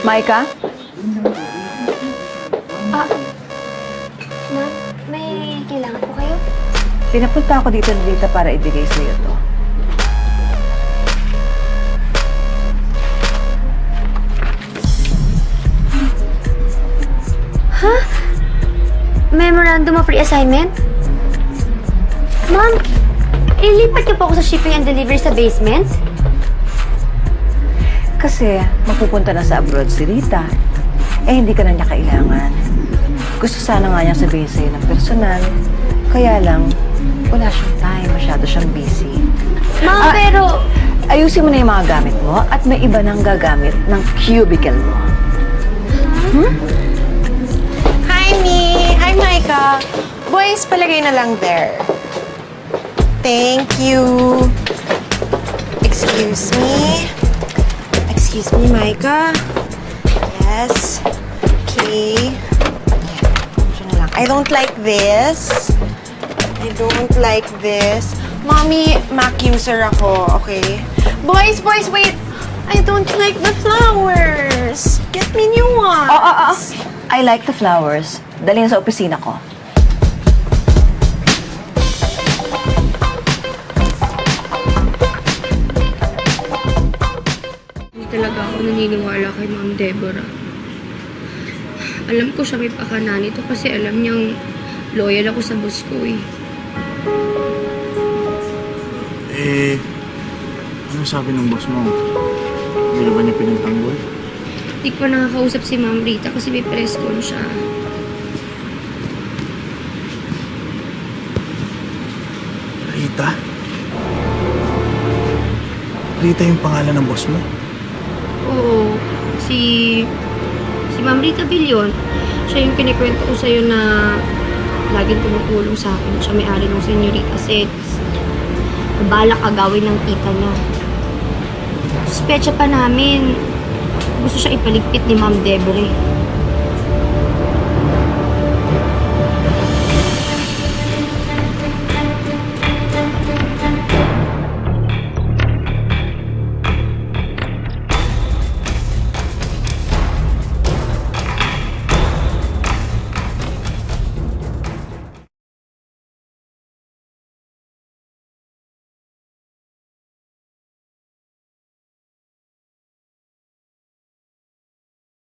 Maika? Ma'am, may kailangan po kayo? Pinapunta ako dito ni Rita para ibigay sa'yo to. Ha? Memorandum of reassignment? Ma'am, ilipat niyo po ako sa shipping and delivery sa basement? Kasi mapupunta na sa abroad si Rita. Hindi ka na niya kailangan. Gusto sana nga niyang sabihin sa'yo ng personal. Kaya lang, wala siyang time. Masyado siyang busy. Ma'am, pero... Ayusin mo na yung mga gamit mo at may iba nang gagamit ng cubicle mo. Hi, Mi! Hi, Micah! Boys, palagay na lang there. Thank you. Excuse me. Excuse me, Micah. Yes. Okay. Siya na lang. I don't like this. I don't like this. Mommy, Mac user ako, okay? Boys, wait! I don't like the flowers. Get me new ones. I like the flowers. Dalhin sa opisina ko. Hindi talaga ako naniniwala kay Ma'am Deborah. Alam ko siya may pakana nito kasi alam niyang loyal ako sa boss ko eh. Ano sabi ng boss mo? Hindi ba niya pinagtanggol? Hindi ko pa nakakausap si Ma'am Rita kasi may press con siya. Rita? Rita yung pangalan ng boss mo? Oo, si Ma'am Rita Billion. Siya yung kinikwento ko sa'yo na laging tumutulong sa akin. Siya may-ari ng Señorita Sets. Balak agawin ng tita niya. Suspecha pa namin, gusto siya ipaligpit ni Ma'am Deborah.